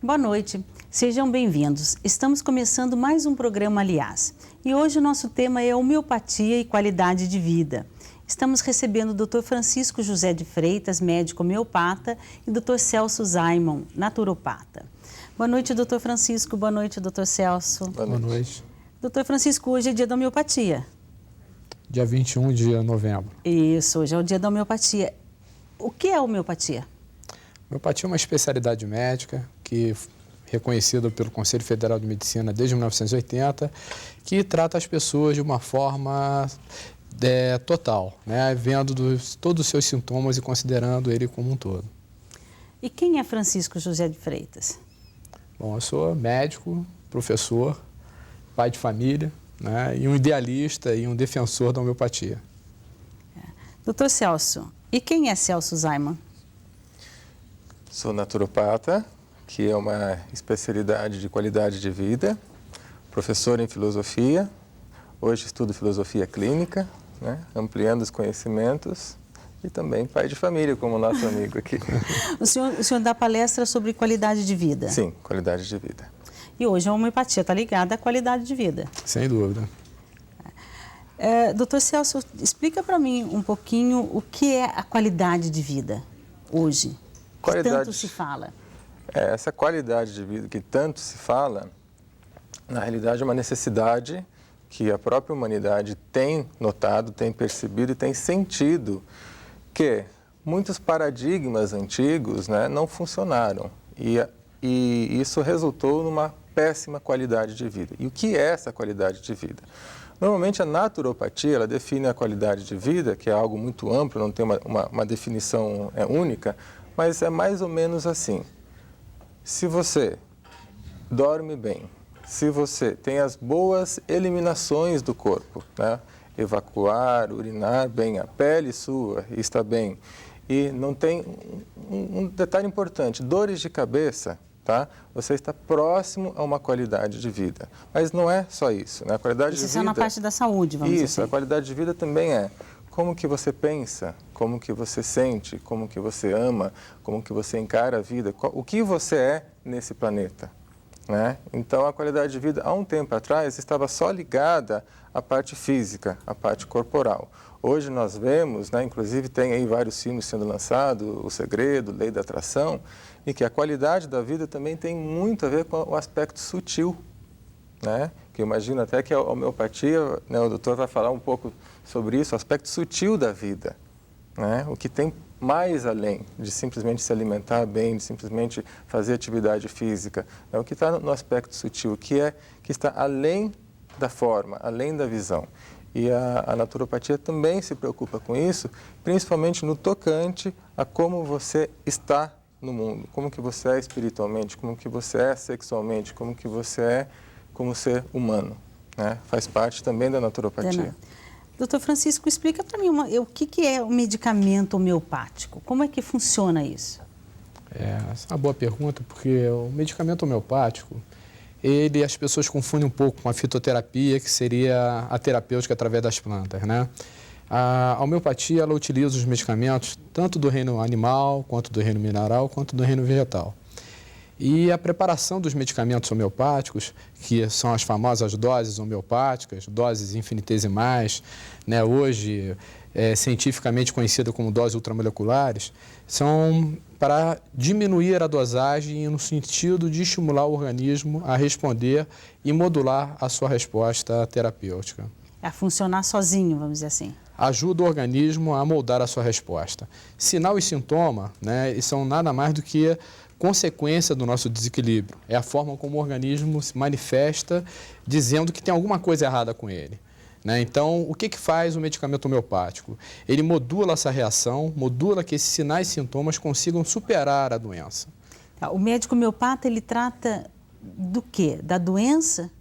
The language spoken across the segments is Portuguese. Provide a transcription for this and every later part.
Boa noite, sejam bem-vindos. Estamos começando mais um programa Aliás e hoje o nosso tema é homeopatia e qualidade de vida. Estamos recebendo o Dr. Francisco José de Freitas, médico homeopata, e Dr. Celso Zaimon, naturopata. Boa noite, Dr. Francisco. Boa noite, Dr. Celso. Boa noite. Dr. Francisco, hoje é dia da homeopatia. Dia 21 de novembro. Isso, hoje é o dia da homeopatia. O que é homeopatia? Homeopatia é uma especialidade médica que reconhecida pelo Conselho Federal de Medicina desde 1980, que trata as pessoas de uma forma total, né? Vendo todos os seus sintomas e considerando ele como um todo. E quem é Francisco José de Freitas? Bom, eu sou médico, professor, pai de família, né? E um idealista e um defensor da homeopatia. Doutor Celso, e quem é Celso Zaimon? Sou naturopata, que é uma especialidade de qualidade de vida, professor em filosofia, hoje estudo filosofia clínica, né, ampliando os conhecimentos, e também pai de família, como o nosso amigo aqui. O senhor dá palestra sobre qualidade de vida? Sim, qualidade de vida. E hoje a homeopatia está ligada à qualidade de vida? Sem dúvida. Doutor Celso, explica para mim um pouquinho o que é a qualidade de vida hoje, que tanto se fala. Essa qualidade de vida que tanto se fala, na realidade é uma necessidade que a própria humanidade tem notado, tem percebido e tem sentido que muitos paradigmas antigos, né, não funcionaram e isso resultou numa péssima qualidade de vida. E o que é essa qualidade de vida? Normalmente a naturopatia, ela define a qualidade de vida, que é algo muito amplo, não tem uma definição única, mas é mais ou menos assim. Se você dorme bem, se você tem as boas eliminações do corpo, né? Evacuar, urinar bem, a pele sua está bem, e não tem um detalhe importante, dores de cabeça, tá? Você está próximo a uma qualidade de vida. Mas não é só isso, né? A qualidade de vida... Isso é na parte da saúde, vamos dizer assim. Isso, a qualidade de vida também é como que você pensa, como que você sente, como que você ama, como que você encara a vida, o que você é nesse planeta, né? Então, a qualidade de vida, há um tempo atrás, estava só ligada à parte física, à parte corporal. Hoje nós vemos, né, inclusive tem aí vários filmes sendo lançados, O Segredo, Lei da Atração, e que a qualidade da vida também tem muito a ver com o aspecto sutil, né? Que eu imagino até que a homeopatia, né, o doutor vai falar um pouco sobre isso, o aspecto sutil da vida, né? O que tem mais além de simplesmente se alimentar bem, de simplesmente fazer atividade física, né? O que está no aspecto sutil, que está além da forma, além da visão. E a naturopatia também se preocupa com isso, principalmente no tocante a como você está no mundo, como que você é espiritualmente, como que você é sexualmente, como que você é como ser humano, né? Faz parte também da naturopatia. Doutor Francisco, explica para mim o que é o medicamento homeopático, como é que funciona isso? Essa é uma boa pergunta, porque o medicamento homeopático, as pessoas confundem um pouco com a fitoterapia, que seria a terapêutica através das plantas, né? A homeopatia, ela utiliza os medicamentos tanto do reino animal, quanto do reino mineral, quanto do reino vegetal. E a preparação dos medicamentos homeopáticos, que são as famosas doses homeopáticas, doses infinitesimais, né, hoje cientificamente conhecida como doses ultramoleculares, são para diminuir a dosagem no sentido de estimular o organismo a responder e modular a sua resposta terapêutica. A funcionar sozinho, vamos dizer assim. Ajuda o organismo a moldar a sua resposta. Sinal e sintoma, né, são nada mais do que consequência do nosso desequilíbrio. É a forma como o organismo se manifesta dizendo que tem alguma coisa errada com ele, né? Então, o que faz o medicamento homeopático? Ele modula essa reação, modula que esses sinais e sintomas consigam superar a doença. O médico homeopata, ele trata do quê? Da doença?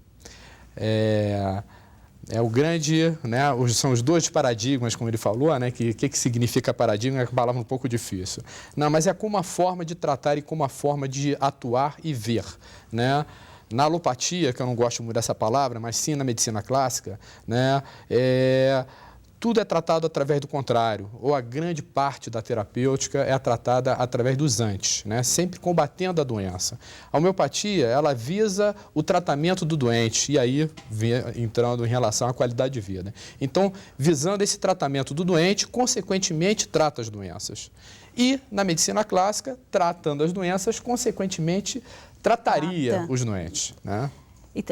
É o grande, né, são os dois paradigmas, como ele falou, né, que significa paradigma, é uma palavra um pouco difícil. Não, mas é como a forma de tratar e como a forma de atuar e ver, né? Na alopatia, que eu não gosto muito dessa palavra, mas sim na medicina clássica, né, tudo é tratado através do contrário, ou a grande parte da terapêutica é tratada através dos antes, né? Sempre combatendo a doença. A homeopatia, ela visa o tratamento do doente, e aí entrando em relação à qualidade de vida. Então, visando esse tratamento do doente, consequentemente, trata as doenças. E, na medicina clássica, tratando as doenças, consequentemente, trataria os doentes, né?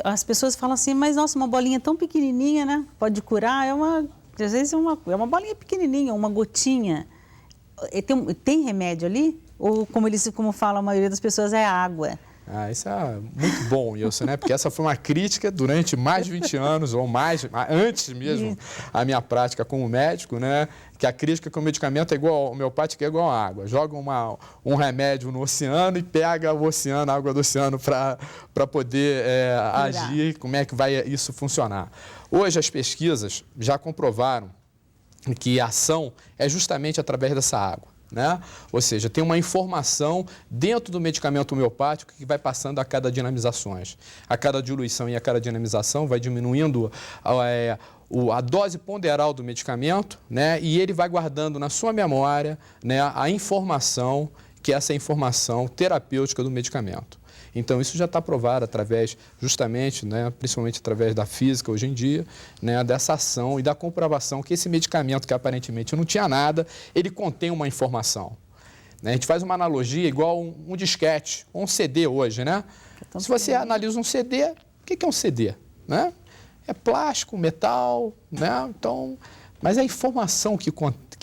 As pessoas falam assim, mas nossa, uma bolinha tão pequenininha, né? Pode curar, às vezes é uma bolinha pequenininha, uma gotinha. Tem remédio ali? Ou como fala a maioria das pessoas, é água? Isso é muito bom, Ilson, né? Porque essa foi uma crítica durante mais de 20 anos, ou mais, antes mesmo, a minha prática como médico, né? Que a crítica que o medicamento é igual, homeopático é igual à água. Joga um remédio no oceano e pega o oceano, a água do oceano, para poder agir, como é que vai isso funcionar. Hoje as pesquisas já comprovaram que a ação é justamente através dessa água. Né? Ou seja, tem uma informação dentro do medicamento homeopático que vai passando a cada dinamizações. A cada diluição e a cada dinamização vai diminuindo a dose ponderal do medicamento, né? E ele vai guardando na sua memória, né, a informação, que é essa informação terapêutica do medicamento. Então, isso já está provado através, justamente, né, principalmente através da física hoje em dia, né, dessa ação e da comprovação que esse medicamento, que aparentemente não tinha nada, ele contém uma informação. Né? A gente faz uma analogia igual um disquete, ou um CD hoje, né? Se você analisa um CD, o que é um CD? Né? É plástico, metal, né? Então, mas é a informação que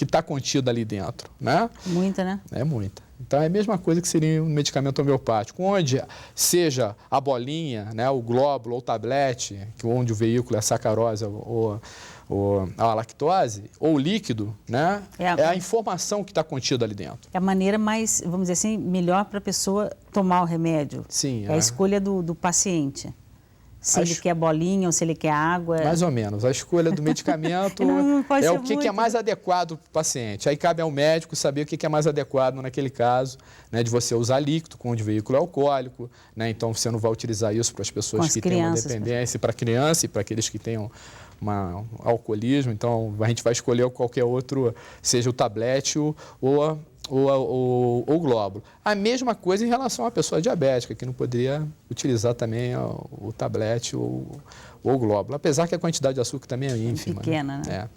está contida ali dentro, né? Muita, né? É muita. Então, é a mesma coisa que seria um medicamento homeopático, onde seja a bolinha, né, o glóbulo ou o tablete, onde o veículo é a sacarose ou a lactose, ou o líquido, né, é a informação que está contida ali dentro. É a maneira mais, vamos dizer assim, melhor para a pessoa tomar o remédio. Sim. É a escolha do paciente. Se ele quer bolinha ou se ele quer água. Mais ou menos. A escolha do medicamento é o que é mais adequado para o paciente. Aí cabe ao médico saber o que é mais adequado naquele caso, né, de você usar líquido, onde o veículo é alcoólico. Né, então, você não vai utilizar isso para as pessoas que têm uma dependência, para criança e para aqueles que têm um alcoolismo. Então, a gente vai escolher qualquer outro, seja o tablete ou o glóbulo. A mesma coisa em relação à pessoa diabética, que não poderia utilizar também o tablete ou o glóbulo, apesar que a quantidade de açúcar também é ínfima. Pequena, né?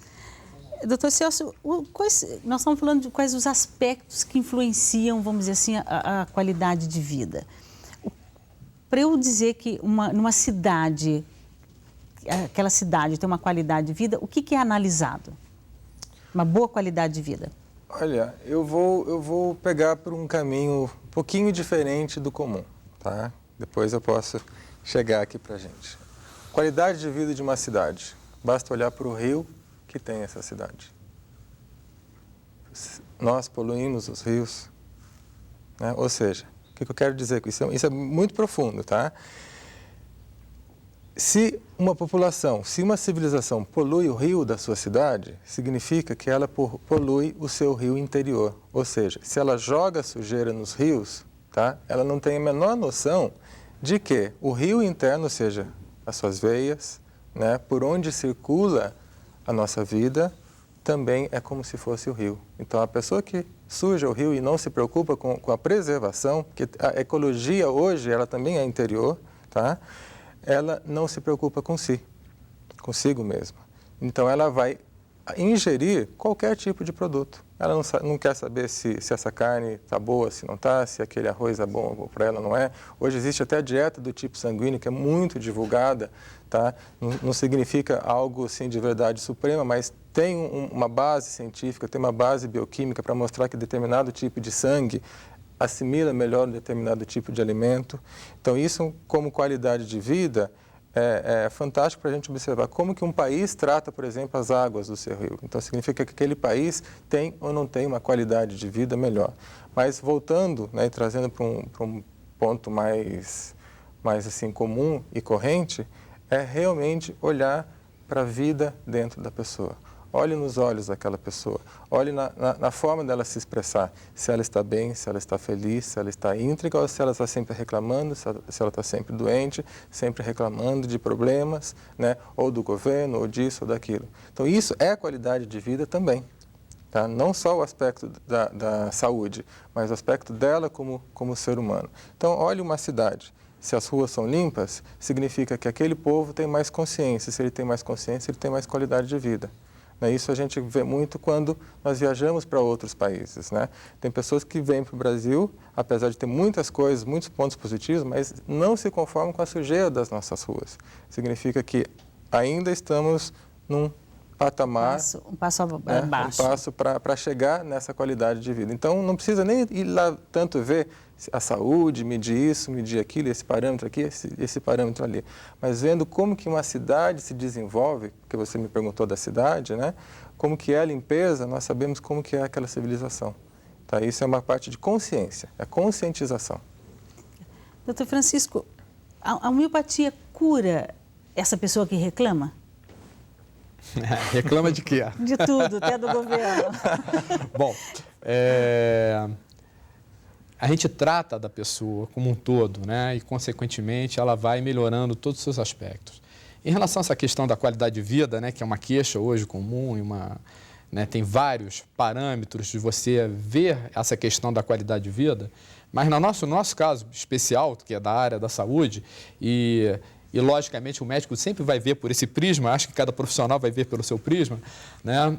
Doutor Celso, nós estamos falando de quais os aspectos que influenciam, vamos dizer assim, a qualidade de vida. Para eu dizer que numa cidade, aquela cidade tem uma qualidade de vida, o que é analisado? Uma boa qualidade de vida? Olha, eu vou pegar por um caminho um pouquinho diferente do comum, tá? Depois eu posso chegar aqui para a gente. Qualidade de vida de uma cidade. Basta olhar para o rio que tem essa cidade. Nós poluímos os rios, né? Ou seja, o que eu quero dizer com isso? Isso é muito profundo, tá? Se uma população, se uma civilização polui o rio da sua cidade, significa que ela polui o seu rio interior. Ou seja, se ela joga sujeira nos rios, tá? Ela não tem a menor noção de que o rio interno, ou seja, as suas veias, né, por onde circula a nossa vida, também é como se fosse o rio. Então, a pessoa que suja o rio e não se preocupa com a preservação, que a ecologia hoje, ela também é interior, tá? Ela não se preocupa consigo mesma. Então, ela vai ingerir qualquer tipo de produto. Ela não quer saber se essa carne está boa, se não está, se aquele arroz é bom para ela, não é. Hoje existe até a dieta do tipo sanguíneo, que é muito divulgada, tá? Não significa algo assim, de verdade suprema, mas tem uma base científica, tem uma base bioquímica para mostrar que determinado tipo de sangue assimila melhor um determinado tipo de alimento. Então, isso como qualidade de vida é fantástico para a gente observar como que um país trata, por exemplo, as águas do seu rio. Então, significa que aquele país tem ou não tem uma qualidade de vida melhor. Mas, voltando, né, e trazendo para um ponto mais assim, comum e corrente, é realmente olhar para a vida dentro da pessoa. olhe nos olhos daquela pessoa, olhe na forma dela se expressar, se ela está bem, se ela está feliz, se ela está íntegra ou se ela está sempre reclamando, se ela está sempre doente, sempre reclamando de problemas, né? Ou do governo, ou disso, ou daquilo. Então, isso é qualidade de vida também. Tá? Não só o aspecto da saúde, mas o aspecto dela como ser humano. Então, olhe uma cidade. Se as ruas são limpas, significa que aquele povo tem mais consciência. Se ele tem mais consciência, ele tem mais qualidade de vida. Né? Isso a gente vê muito quando nós viajamos para outros países. Né? Tem pessoas que vêm para o Brasil, apesar de ter muitas coisas, muitos pontos positivos, mas não se conformam com a sujeira das nossas ruas. Significa que ainda estamos num patamar, um passo abaixo. Um passo para chegar nessa qualidade de vida. Então, não precisa nem ir lá tanto ver a saúde, medir isso, medir aquilo, esse parâmetro aqui, esse parâmetro ali. Mas vendo como que uma cidade se desenvolve, porque você me perguntou da cidade, né? Como que é a limpeza, nós sabemos como que é aquela civilização. Tá? Isso é uma parte de consciência, é conscientização. Doutor Francisco, a homeopatia cura essa pessoa que reclama? Reclama de quê? De tudo, até do governo. Bom, a gente trata da pessoa como um todo, né? E, consequentemente, ela vai melhorando todos os seus aspectos. Em relação a essa questão da qualidade de vida, né, que é uma queixa hoje comum, né, tem vários parâmetros de você ver essa questão da qualidade de vida, mas no nosso caso especial, que é da área da saúde, e logicamente, o médico sempre vai ver por esse prisma, acho que cada profissional vai ver pelo seu prisma, né?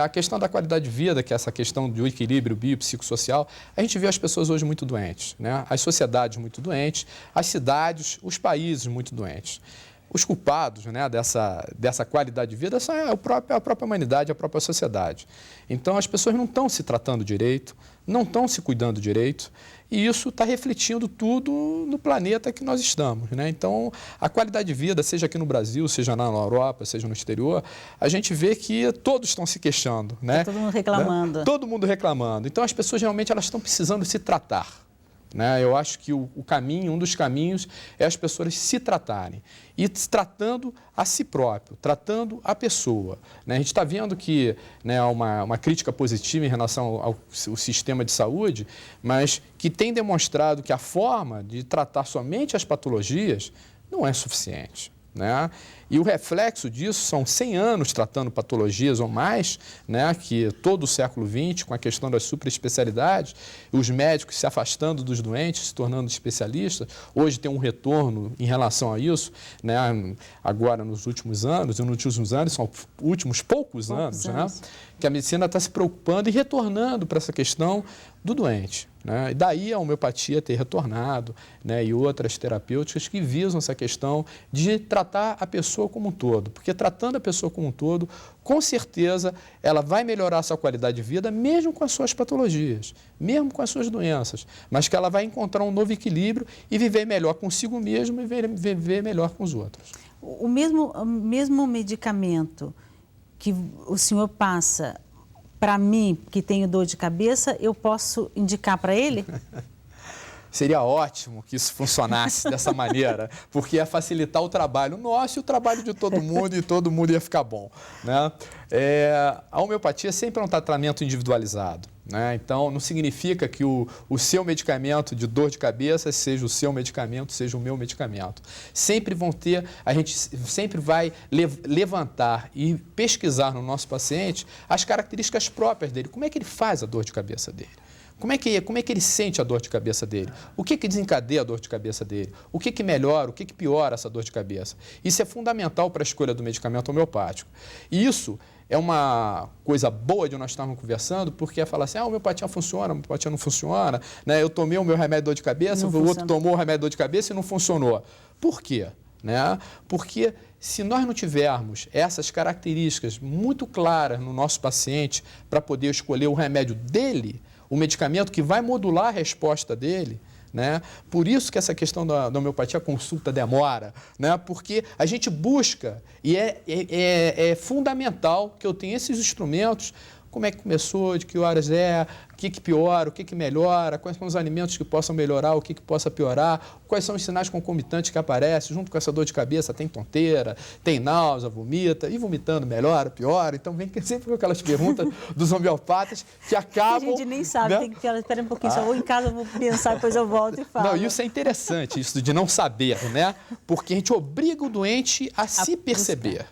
A questão da qualidade de vida, que é essa questão do equilíbrio biopsicossocial, a gente vê as pessoas hoje muito doentes, né? As sociedades muito doentes, as cidades, os países muito doentes. Os culpados, né, dessa qualidade de vida são a própria humanidade, a própria sociedade. Então, as pessoas não estão se tratando direito, não estão se cuidando direito, e isso está refletindo tudo no planeta que nós estamos, né? Então, a qualidade de vida, seja aqui no Brasil, seja na Europa, seja no exterior, a gente vê que todos estão se queixando, né? Todo mundo reclamando. Né? Todo mundo reclamando. Então, as pessoas realmente elas estão precisando se tratar. Né? Eu acho que um dos caminhos é as pessoas se tratarem e tratando a si próprio, tratando a pessoa. Né? A gente está vendo que, né, há uma crítica positiva em relação ao sistema de saúde, mas que tem demonstrado que a forma de tratar somente as patologias não é suficiente. Né? E o reflexo disso são 100 anos tratando patologias ou mais, né? Que todo o século XX, com a questão das superespecialidades, os médicos se afastando dos doentes, se tornando especialistas. Hoje tem um retorno em relação a isso, né? Agora nos últimos anos, são últimos poucos anos, né? Que a medicina está se preocupando e retornando para essa questão do doente. Né? E daí a homeopatia ter retornado, né? E outras terapêuticas que visam essa questão de tratar a pessoa como um todo. Porque tratando a pessoa como um todo, com certeza ela vai melhorar a sua qualidade de vida, mesmo com as suas patologias, mesmo com as suas doenças. Mas que ela vai encontrar um novo equilíbrio e viver melhor consigo mesmo e viver melhor com os outros. O mesmo medicamento que o senhor passa para mim, que tenho dor de cabeça, eu posso indicar para ele? Seria ótimo que isso funcionasse dessa maneira, porque ia facilitar o trabalho nosso e o trabalho de todo mundo, e todo mundo ia ficar bom. Né? A homeopatia sempre é um tratamento individualizado. Né? Então, não significa que o seu medicamento de dor de cabeça seja o seu medicamento, seja o meu medicamento. A gente sempre vai levantar e pesquisar no nosso paciente as características próprias dele. Como é que ele faz a dor de cabeça dele? Como é que ele sente a dor de cabeça dele? O que desencadeia a dor de cabeça dele? O que melhora, o que piora essa dor de cabeça? Isso é fundamental para a escolha do medicamento homeopático. E isso é uma coisa boa de nós estarmos conversando, porque é falar assim, a homeopatia funciona, a homeopatia não funciona, né? Eu tomei o meu remédio de dor de cabeça, o outro tomou o remédio de dor de cabeça e não funcionou. Por quê? Né? Porque se nós não tivermos essas características muito claras no nosso paciente para poder escolher o remédio dele, o medicamento que vai modular a resposta dele, né? Por isso que essa questão da homeopatia, a consulta demora, né? Porque a gente busca, e é fundamental que eu tenha esses instrumentos como é que começou, de que horas é, o que piora, o que melhora, quais são os alimentos que possam melhorar, o que possa piorar, quais são os sinais concomitantes que aparecem, junto com essa dor de cabeça, tem tonteira, tem náusea, vomita, e vomitando melhora, piora. Então vem sempre com aquelas perguntas dos homeopatas que acabam... A gente nem sabe, né? tem que falar, espera um pouquinho, só vou em casa, vou pensar, depois eu volto e falo. Não, isso é interessante, isso de não saber, né? Porque a gente obriga o doente a se perceber,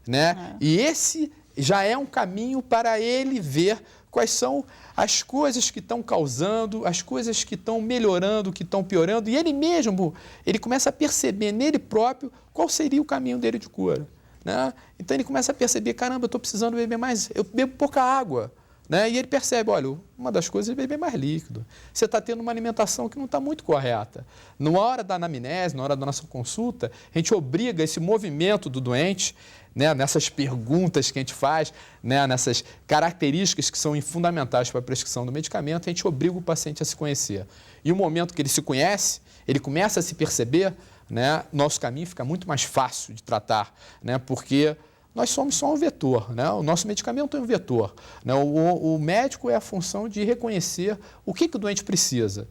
né? E esse já é um caminho para ele ver quais são as coisas que estão causando, as coisas que estão melhorando, que estão piorando, e ele mesmo, ele começa a perceber nele próprio qual seria o caminho dele de cura, né? Então ele começa a perceber, caramba, eu estou precisando beber mais, eu bebo pouca água, né? E ele percebe, olha, uma das coisas é beber mais líquido. Você está tendo uma alimentação que não está muito correta. Na hora da anamnese, na hora da nossa consulta, a gente obriga esse movimento do doente, né, nessas perguntas que a gente faz, né, nessas características que são fundamentais para a prescrição do medicamento, a gente obriga o paciente a se conhecer. E o momento que ele se conhece, ele começa a se perceber, né, nosso caminho fica muito mais fácil de tratar, né, porque nós somos só um vetor, né? O nosso medicamento é um vetor, né? O médico é a função de reconhecer o que o doente precisa.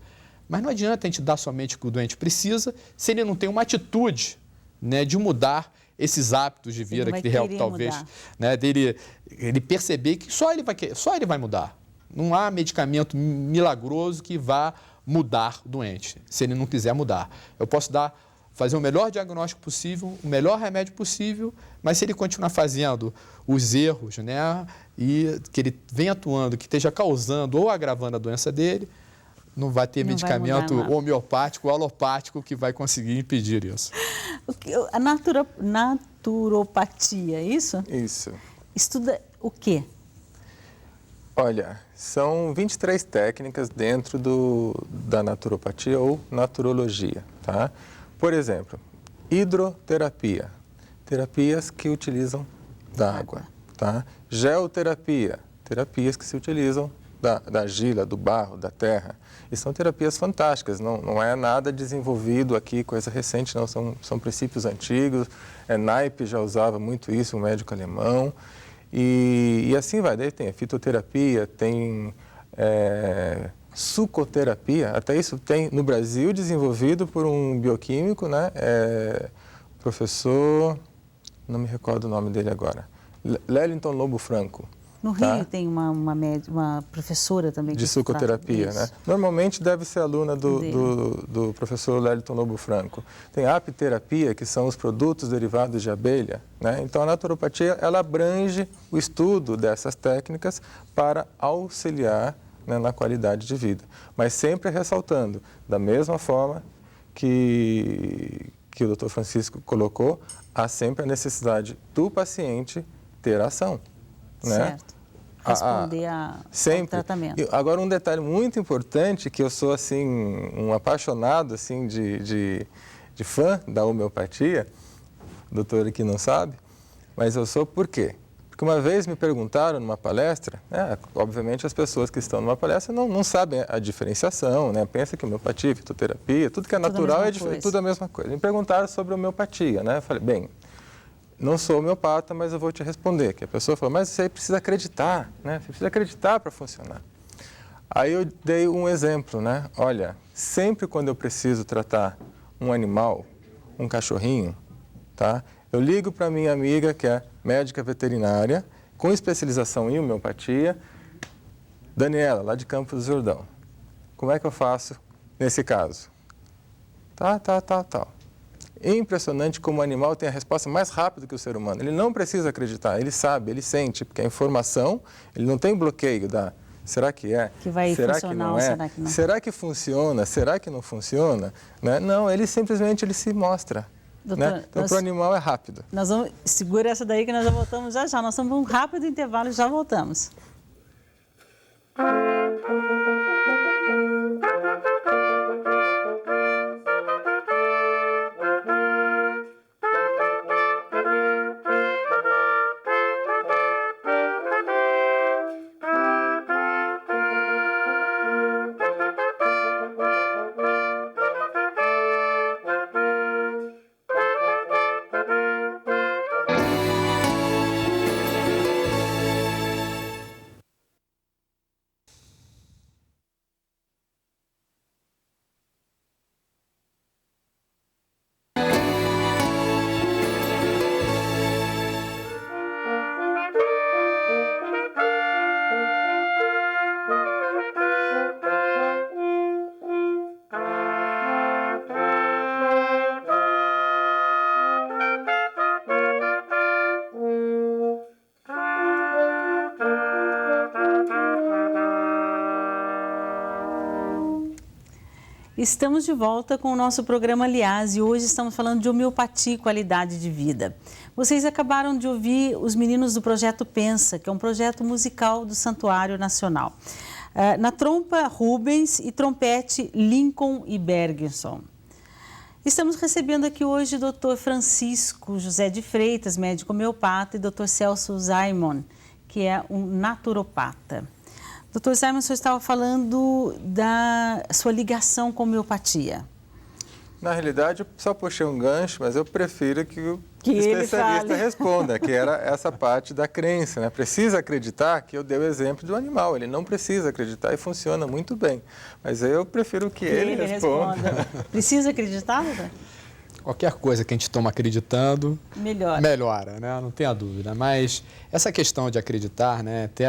Mas não adianta a gente dar somente o que o doente precisa se ele não tem uma atitude, né, de mudar esses hábitos de vida que ele talvez, né, dele ele perceber que só ele vai mudar. Não há medicamento milagroso que vá mudar o doente, se ele não quiser mudar. Eu posso fazer o melhor diagnóstico possível, o melhor remédio possível, mas se ele continuar fazendo os erros, né, e que ele vem atuando, que esteja causando ou agravando a doença dele, não vai ter medicamento homeopático ou alopático que vai conseguir impedir isso. A naturopatia, é isso? Isso. Estuda o quê? Olha, são 23 técnicas dentro da naturopatia ou naturologia, tá? Por exemplo, hidroterapia, terapias que utilizam da água, tá? Geoterapia, terapias que se utilizam da argila, do barro, da terra. E são terapias fantásticas, não é nada desenvolvido aqui, coisa recente, não, são princípios antigos. Naip já usava muito isso, um médico alemão. E assim vai, daí tem a fitoterapia, tem sucoterapia, até isso tem no Brasil, desenvolvido por um bioquímico, né? Professor, não me recordo o nome dele agora, Lellington Lobo Franco. No Rio tem uma professora também de sucoterapia, né? Normalmente deve ser aluna do professor Lellington Lobo Franco. Tem a apiterapia, que são os produtos derivados de abelha, né? Então a naturopatia, ela abrange o estudo dessas técnicas para auxiliar, né, na qualidade de vida. Mas sempre ressaltando, da mesma forma que o Dr. Francisco colocou, há sempre a necessidade do paciente ter ação, né? Certo. Responder ao tratamento. Agora, um detalhe muito importante, que eu sou assim, um apaixonado assim, de fã da homeopatia, o doutor aqui não sabe, mas eu sou por quê? Porque uma vez me perguntaram numa palestra, obviamente as pessoas que estão numa palestra não sabem a diferenciação, né? Pensa que homeopatia, fitoterapia, tudo que é natural é tudo a mesma coisa. Me perguntaram sobre homeopatia, né? Eu falei, bem, não sou homeopata, mas eu vou te responder. Que a pessoa falou, mas você precisa acreditar, né? Você precisa acreditar para funcionar. Aí eu dei um exemplo, né? Olha, sempre quando eu preciso tratar um animal, um cachorrinho, tá? Eu ligo para minha amiga, que é médica veterinária, com especialização em homeopatia, Daniela, lá de Campos do Jordão. Como é que eu faço nesse caso? Tal. É impressionante como o animal tem a resposta mais rápida que o ser humano. Ele não precisa acreditar, ele sabe, ele sente, porque a informação, ele não tem bloqueio da será que é? Que vai será funcionar que não ou é? será que não? Será que funciona? Será que não funciona? Né? Não, ele simplesmente se mostra. Doutor, né? Então, para o animal é rápido. Segura essa daí que nós já voltamos já. Nós estamos num rápido intervalo e já voltamos. Estamos de volta com o nosso programa Aliás e hoje estamos falando de homeopatia e qualidade de vida. Vocês acabaram de ouvir os meninos do Projeto Pensa, que é um projeto musical do Santuário Nacional. Na trompa, Rubens, e trompete, Lincoln e Bergenson. Estamos recebendo aqui hoje o Dr. Francisco José de Freitas, médico homeopata, e Dr. Celso Zaimon, que é um naturopata. Dr. Zaimon, o senhor estava falando da sua ligação com a homeopatia. Na realidade, eu só puxei um gancho, mas eu prefiro que o especialista responda, que era essa parte da crença, né? Precisa acreditar, que eu dei o exemplo de um animal, ele não precisa acreditar e funciona muito bem. Mas eu prefiro que ele responda. Precisa acreditar, doutor? Qualquer coisa que a gente toma acreditando, melhora, né? Não tenha dúvida. Mas essa questão de acreditar, né? Até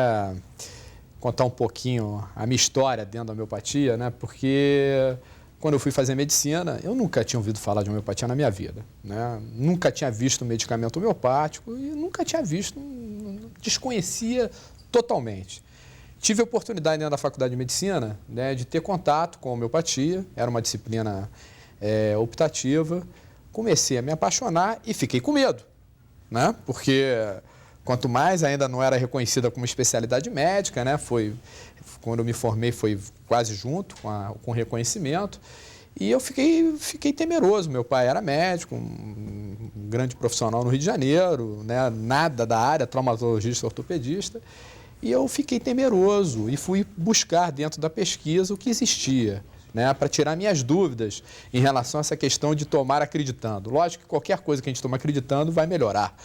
contar um pouquinho a minha história dentro da homeopatia, né? Porque quando eu fui fazer medicina, eu nunca tinha ouvido falar de homeopatia na minha vida, né? Nunca tinha visto um medicamento homeopático e nunca tinha visto, desconhecia totalmente. Tive a oportunidade dentro da faculdade de medicina, né, de ter contato com a homeopatia, era uma disciplina optativa, comecei a me apaixonar e fiquei com medo, né? Porque quanto mais ainda não era reconhecida como especialidade médica, né? Quando eu me formei foi quase junto com o reconhecimento e eu fiquei temeroso. Meu pai era médico, um grande profissional no Rio de Janeiro, né? Nada da área, traumatologista, ortopedista, e eu fiquei temeroso e fui buscar dentro da pesquisa o que existia, né, para tirar minhas dúvidas em relação a essa questão de tomar acreditando. Lógico que qualquer coisa que a gente toma acreditando vai melhorar,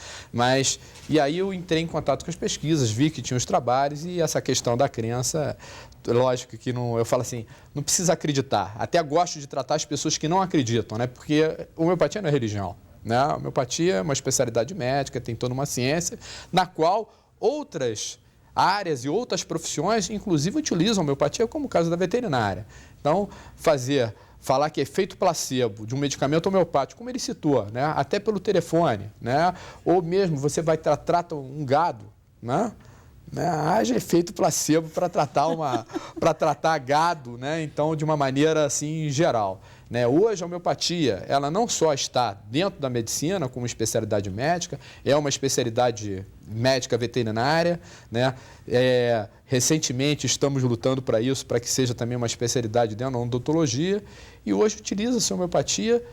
e aí eu entrei em contato com as pesquisas, vi que tinha os trabalhos e essa questão da crença, lógico que não, eu falo assim, não precisa acreditar. Até gosto de tratar as pessoas que não acreditam, né, porque a homeopatia não é religião, né? A homeopatia é uma especialidade médica, tem toda uma ciência na qual outras áreas e outras profissões, inclusive, utilizam a homeopatia, como o caso da veterinária. Então, falar que é efeito placebo de um medicamento homeopático, como ele citou, né? Até pelo telefone, né? Ou mesmo você vai tratar um gado, né? Haja efeito placebo para tratar gado, né? Então, de uma maneira assim geral, né? Hoje a homeopatia, ela não só está dentro da medicina como especialidade médica, é uma especialidade médica veterinária, né? Recentemente estamos lutando para isso, para que seja também uma especialidade dentro da odontologia, e hoje utiliza-se a homeopatia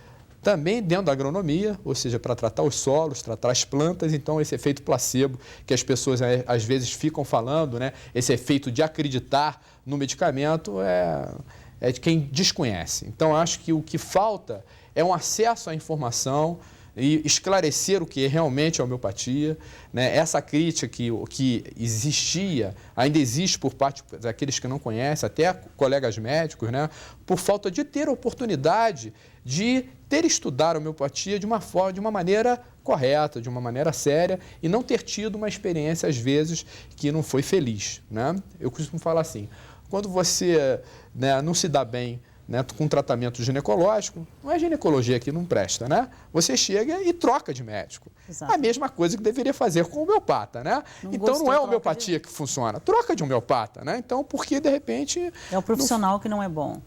também dentro da agronomia, ou seja, para tratar os solos, tratar as plantas. Então, esse efeito placebo que as pessoas às vezes ficam falando, né? Esse efeito de acreditar no medicamento é de quem desconhece. Então, acho que o que falta é um acesso à informação e esclarecer o que realmente é homeopatia, né? Essa crítica que existia, ainda existe por parte daqueles que não conhecem, até colegas médicos, né? Por falta de ter oportunidade de ter estudado a homeopatia de uma maneira correta, de uma maneira séria, e não ter tido uma experiência, às vezes, que não foi feliz, né? Eu costumo falar assim, quando você, né, não se dá bem, né, com tratamento ginecológico, não é ginecologia que não presta, né? Você chega e troca de médico. Exato. A mesma coisa que deveria fazer com o homeopata, né? Então não é a homeopatia que funciona, troca de homeopata, né? Então, porque de repente... É o profissional que não é bom.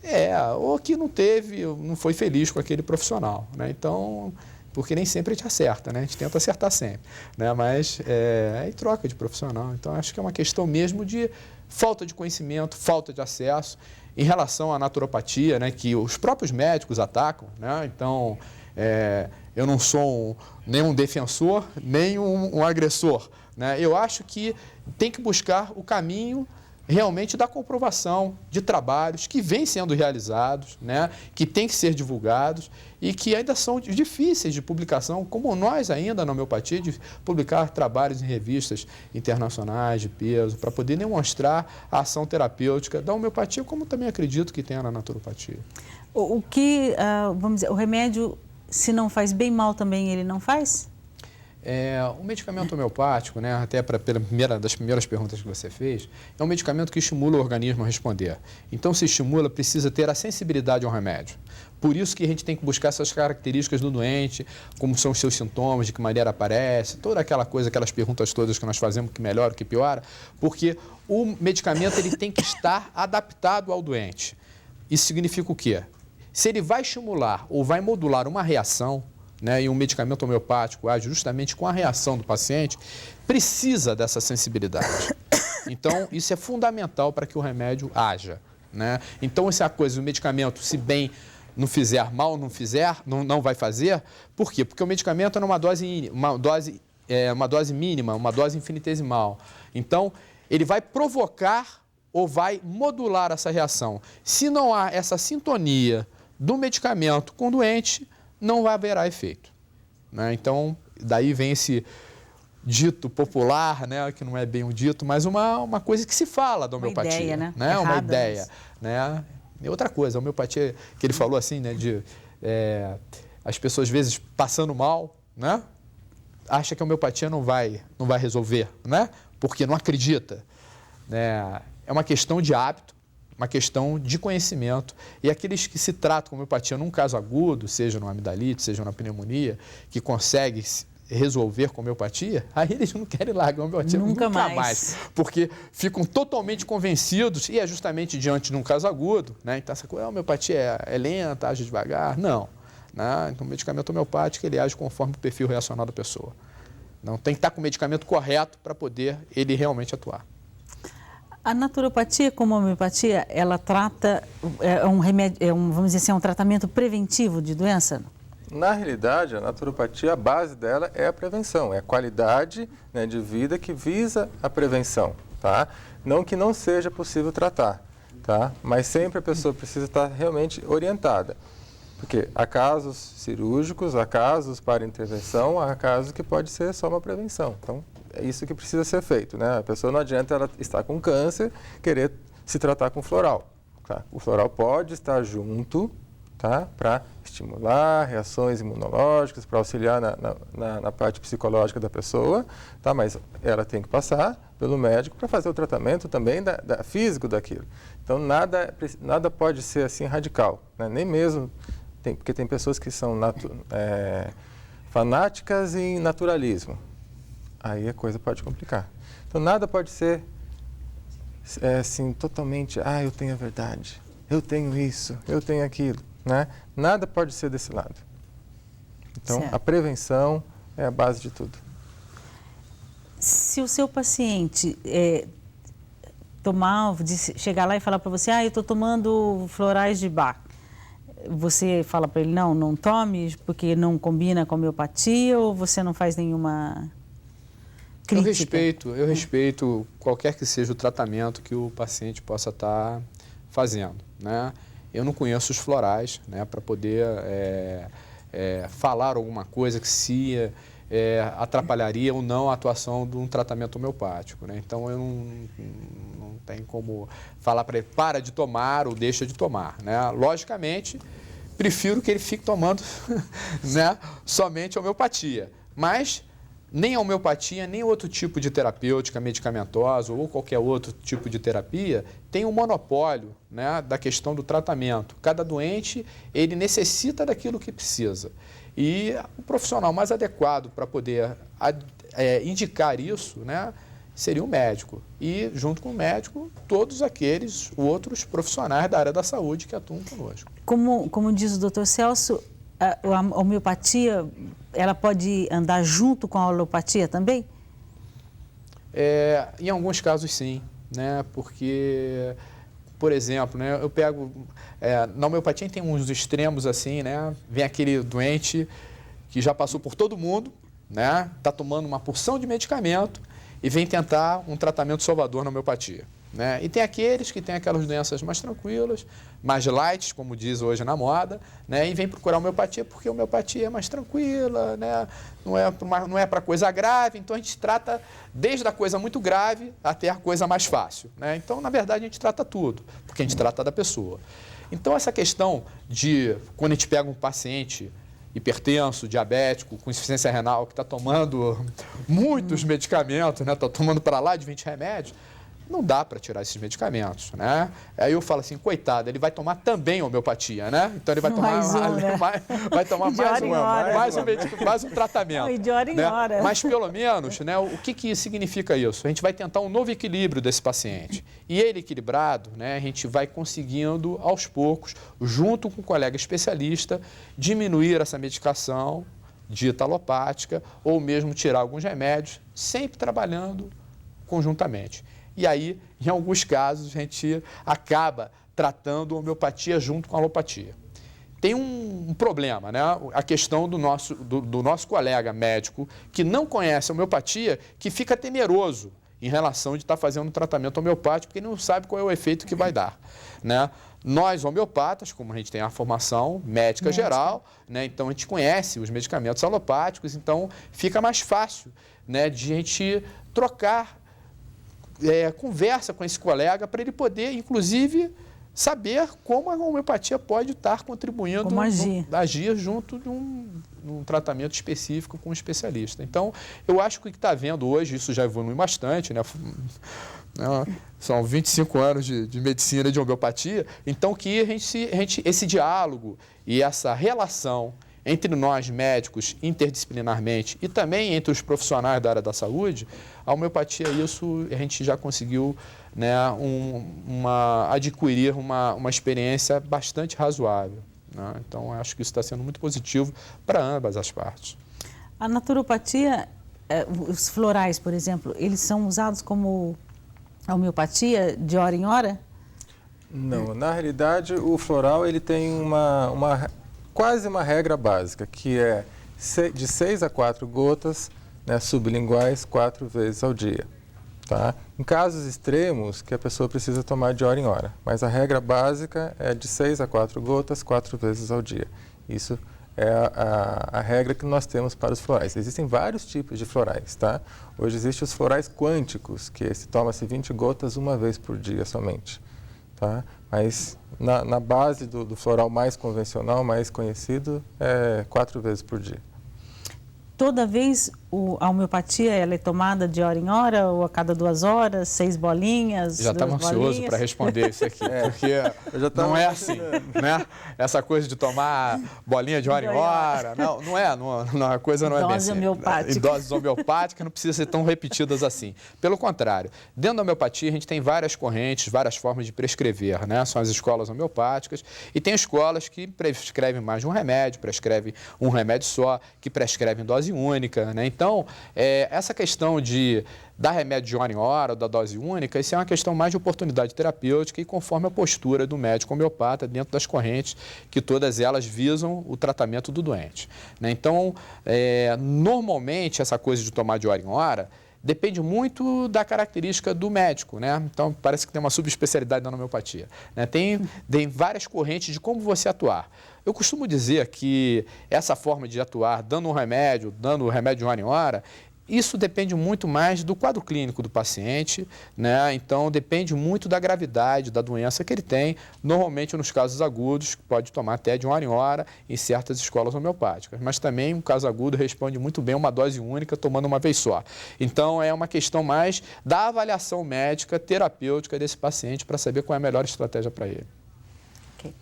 Ou que não foi feliz com aquele profissional, né? Então, porque nem sempre a gente acerta, né? A gente tenta acertar sempre, né? Mas aí troca de profissional. Então, acho que é uma questão mesmo de falta de conhecimento, falta de acesso. Em relação à naturopatia, né, que os próprios médicos atacam, né? Então, eu não sou nem um defensor, nem um agressor, né? Eu acho que tem que buscar o caminho realmente da comprovação de trabalhos que vêm sendo realizados, né, que têm que ser divulgados e que ainda são difíceis de publicação, como nós ainda na homeopatia, de publicar trabalhos em revistas internacionais de peso, para poder demonstrar a ação terapêutica da homeopatia, como também acredito que tenha na naturopatia. Vamos dizer, o remédio, se não faz bem, mal também ele não faz? O medicamento homeopático, né, até das primeiras perguntas que você fez, é um medicamento que estimula o organismo a responder. Então, se estimula, precisa ter a sensibilidade ao remédio. Por isso que a gente tem que buscar essas características do doente, como são os seus sintomas, de que maneira aparece, toda aquela coisa, aquelas perguntas todas que nós fazemos, que melhora, que piora, porque o medicamento ele tem que estar adaptado ao doente. Isso significa o quê? se ele vai estimular ou vai modular uma reação, né, e um medicamento homeopático age justamente com a reação do paciente, precisa dessa sensibilidade. Então, isso é fundamental para que o remédio haja, né? Então, essa coisa, o medicamento, se bem não fizer mal, não vai fazer. Por quê? Porque o medicamento é uma dose mínima, uma dose infinitesimal. Então, ele vai provocar ou vai modular essa reação. Se não há essa sintonia do medicamento com o doente, não vai haverá efeito, né? Então, daí vem esse dito popular, né, que não é bem um dito, mas uma coisa que se fala da homeopatia. Uma ideia, né? Né? Errada, uma ideia, mas... né? E outra coisa, a homeopatia, que ele falou assim, né, as pessoas às vezes passando mal, né, acha que a homeopatia não vai resolver, né, porque não acredita, né? É uma questão de hábito, uma questão de conhecimento. E aqueles que se tratam com homeopatia num caso agudo, seja numa amidalite, seja numa pneumonia, que consegue resolver com homeopatia, aí eles não querem largar a homeopatia nunca mais. Porque ficam totalmente convencidos, e é justamente diante de um caso agudo, né? Então, essa coisa, a homeopatia é lenta, age devagar. Não. Né? Então, o medicamento homeopático, ele age conforme o perfil reacional da pessoa. Não tem que estar com o medicamento correto para poder ele realmente atuar. A naturopatia, como a homeopatia, ela trata, vamos dizer assim, é um tratamento preventivo de doença? Na realidade, a naturopatia, a base dela é a prevenção, é a qualidade, né, de vida que visa a prevenção, tá? Não que não seja possível tratar, tá? Mas sempre a pessoa precisa estar realmente orientada, porque há casos cirúrgicos, há casos para intervenção, há casos que pode ser só uma prevenção. Então, é isso que precisa ser feito, né? A pessoa não adianta ela estar com câncer, querer se tratar com floral, tá? O floral pode estar junto, tá? Para estimular reações imunológicas, para auxiliar na parte psicológica da pessoa, tá? Mas ela tem que passar pelo médico para fazer o tratamento também físico daquilo. Então, nada pode ser assim radical, né? Nem mesmo, porque tem pessoas que são fanáticas em naturalismo. Aí a coisa pode complicar. Então, nada pode ser assim, totalmente, eu tenho a verdade, eu tenho isso, eu tenho aquilo, né? Nada pode ser desse lado. Então, certo. A prevenção é a base de tudo. Se o seu paciente chegar lá e falar para você, eu estou tomando florais de Bach, você fala para ele, não tome, porque não combina com a homeopatia, ou você não faz nenhuma... Eu respeito qualquer que seja o tratamento que o paciente possa estar fazendo, né? Eu não conheço os florais, né, para poder falar alguma coisa que se atrapalharia ou não a atuação de um tratamento homeopático, né? Então, eu não tenho como falar para ele, para de tomar ou deixa de tomar, né? Logicamente, prefiro que ele fique tomando né, somente a homeopatia, mas... Nem a homeopatia, nem outro tipo de terapêutica medicamentosa ou qualquer outro tipo de terapia tem um monopólio, né, da questão do tratamento. Cada doente, ele necessita daquilo que precisa. E o profissional mais adequado para poder indicar isso, né, seria o médico. E, junto com o médico, todos aqueles outros profissionais da área da saúde que atuam conosco. Como diz o Dr. Celso, a homeopatia, ela pode andar junto com a alopatia também? Em alguns casos, sim, né? Porque, por exemplo, né, eu pego... na homeopatia tem uns extremos assim, né? Vem aquele doente que já passou por todo mundo, né? Está tomando uma porção de medicamento e vem tentar um tratamento salvador na homeopatia. Né? E tem aqueles que têm aquelas doenças mais tranquilas, mais light, como diz hoje na moda, né? E vem procurar homeopatia porque a homeopatia é mais tranquila, né? Não é para coisa grave, então a gente trata desde a coisa muito grave até a coisa mais fácil. Né? Então, na verdade, a gente trata tudo, porque a gente trata da pessoa. Então, essa questão de, quando a gente pega um paciente hipertenso, diabético, com insuficiência renal, que está tomando muitos medicamentos, né? Está tomando para lá de 20 remédios, não dá para tirar esses medicamentos, né? Aí eu falo assim, coitado, ele vai tomar também homeopatia, né? Então ele vai tomar vai tomar mais um tratamento. Não, e de hora em né? hora. Mas pelo menos, né, o que significa isso? A gente vai tentar um novo equilíbrio desse paciente. E ele equilibrado, né, a gente vai conseguindo aos poucos, junto com um colega especialista, diminuir essa medicação dita alopática ou mesmo tirar alguns remédios, sempre trabalhando conjuntamente. E aí, em alguns casos, a gente acaba tratando a homeopatia junto com a alopatia. Tem um problema, né? A questão do nosso colega médico que não conhece a homeopatia, que fica temeroso em relação de estar fazendo um tratamento homeopático, porque não sabe qual é o efeito que vai dar, né? Nós, homeopatas, como a gente tem a formação médica geral, né? Então a gente conhece os medicamentos alopáticos, então fica mais fácil, né, de a gente trocar conversa com esse colega para ele poder, inclusive, saber como a homeopatia pode estar contribuindo, agir junto de um tratamento específico com um especialista. Então, eu acho que o que está vendo hoje, isso já evolui bastante, né? São 25 anos de medicina e de homeopatia, então que esse diálogo e essa relação entre nós médicos interdisciplinarmente e também entre os profissionais da área da saúde, a homeopatia, isso a gente já conseguiu, né, adquirir uma experiência bastante razoável, né? Então, acho que isso está sendo muito positivo para ambas as partes. A naturopatia, os florais, por exemplo, eles são usados como a homeopatia de hora em hora? Não, na realidade, o floral ele tem quase uma regra básica, que é de 6 a 4 gotas, né, sublinguais 4 vezes ao dia. Tá? Em casos extremos, que a pessoa precisa tomar de hora em hora. Mas a regra básica é de 6 a 4 gotas, 4 vezes ao dia. Isso é a regra que nós temos para os florais. Existem vários tipos de florais, tá? Hoje existem os florais quânticos, que toma-se 20 gotas uma vez por dia somente. Tá? Mas na base do floral mais convencional, mais conhecido, é 4 vezes por dia. Toda vez a homeopatia ela é tomada de hora em hora ou a cada 2 horas, 6 bolinhas? Já estava ansioso para responder isso aqui, porque não é assim, né? Essa coisa de tomar bolinha de hora em hora, a coisa não é bem assim. Homeopática. Em doses homeopáticas não precisa ser tão repetidas assim. Pelo contrário, dentro da homeopatia a gente tem várias correntes, várias formas de prescrever, né? São as escolas homeopáticas e tem escolas que prescrevem mais de um remédio, prescrevem um remédio só, que prescrevem dose única, né? Então, essa questão de dar remédio de hora em hora ou da dose única, isso é uma questão mais de oportunidade terapêutica e conforme a postura do médico homeopata dentro das correntes, que todas elas visam o tratamento do doente, né? Então, normalmente, essa coisa de tomar de hora em hora depende muito da característica do médico, né? Então, parece que tem uma subespecialidade na homeopatia, né? Tem várias correntes de como você atuar. Eu costumo dizer que essa forma de atuar, dando remédio de hora em hora, isso depende muito mais do quadro clínico do paciente, né? Então, depende muito da gravidade da doença que ele tem. Normalmente, nos casos agudos, pode tomar até de hora em hora em certas escolas homeopáticas. Mas também, um caso agudo responde muito bem a uma dose única, tomando uma vez só. Então, é uma questão mais da avaliação médica, terapêutica desse paciente para saber qual é a melhor estratégia para ele. Ok.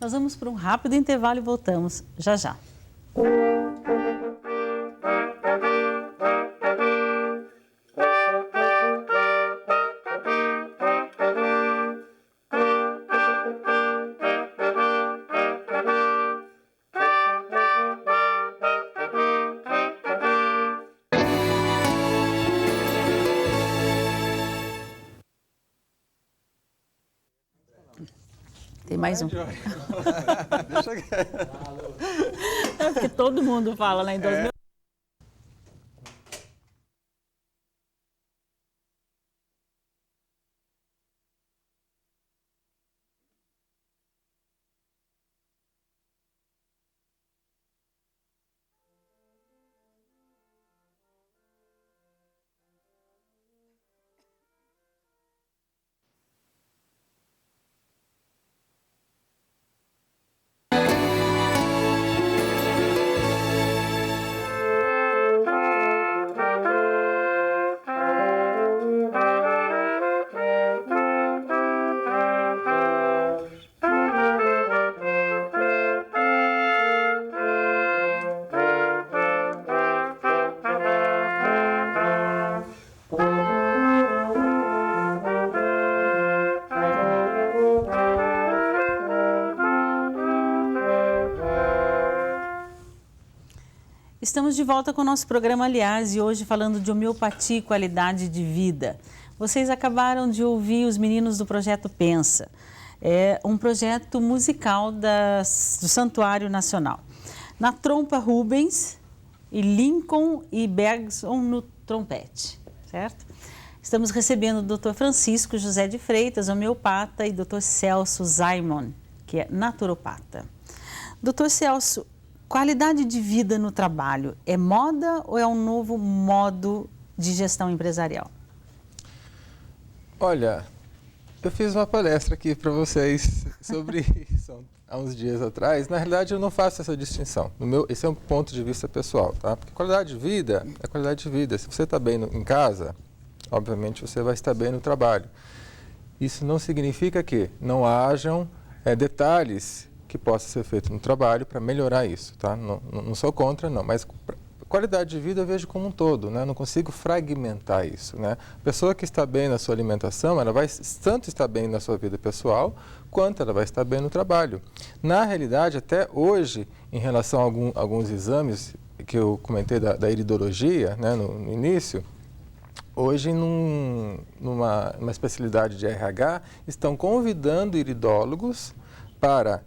Nós vamos para um rápido intervalo e voltamos já já. Tem mais um. É porque todo mundo fala, né? Em 2000. Estamos de volta com o nosso programa, aliás, e hoje falando de homeopatia e qualidade de vida. Vocês acabaram de ouvir os meninos do Projeto Pensa. É um projeto musical do Santuário Nacional. Na trompa, Rubens, e Lincoln e Bergson no trompete, certo? Estamos recebendo o Dr. Francisco José de Freitas, homeopata, e Dr. Celso Zaimon, que é naturopata. Dr. Celso, qualidade de vida no trabalho é moda ou é um novo modo de gestão empresarial? Olha, eu fiz uma palestra aqui para vocês sobre isso há uns dias atrás. Na realidade, eu não faço essa distinção. Esse é um ponto de vista pessoal, tá? Porque qualidade de vida é qualidade de vida. Se você está bem em casa, obviamente você vai estar bem no trabalho. Isso não significa que não hajam detalhes que possa ser feito no trabalho para melhorar isso, tá? Não sou contra, não, mas qualidade de vida eu vejo como um todo, né? Não consigo fragmentar isso, né? A pessoa que está bem na sua alimentação, ela vai tanto estar bem na sua vida pessoal, quanto ela vai estar bem no trabalho. Na realidade, até hoje, em relação a alguns exames que eu comentei da iridologia, né, no início, hoje, numa especialidade de RH, estão convidando iridólogos para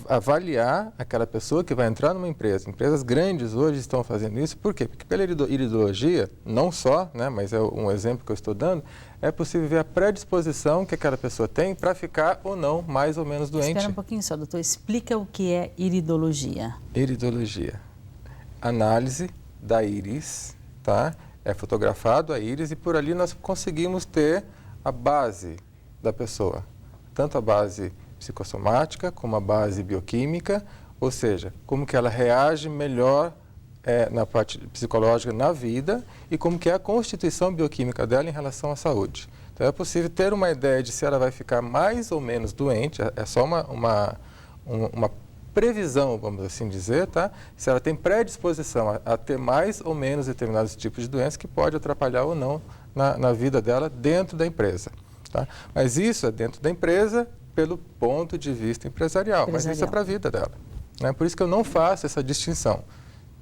avaliar aquela pessoa que vai entrar numa empresa. Empresas grandes hoje estão fazendo isso. Por quê? Porque pela iridologia, não só, né, mas é um exemplo que eu estou dando, é possível ver a predisposição que aquela pessoa tem para ficar ou não mais ou menos doente. Espera um pouquinho só, doutor. Explica o que é iridologia. Iridologia. Análise da íris, tá? É fotografado a íris e por ali nós conseguimos ter a base da pessoa. Tanto a base psicossomática, como a base bioquímica, ou seja, como que ela reage melhor na parte psicológica na vida e como que é a constituição bioquímica dela em relação à saúde. Então é possível ter uma ideia de se ela vai ficar mais ou menos doente, é só uma previsão, vamos assim dizer, tá? Se ela tem predisposição a ter mais ou menos determinados tipos de doenças que pode atrapalhar ou não na vida dela dentro da empresa, tá? Mas isso é dentro da empresa pelo ponto de vista empresarial, mas isso é para a vida dela, né? Por isso que eu não faço essa distinção,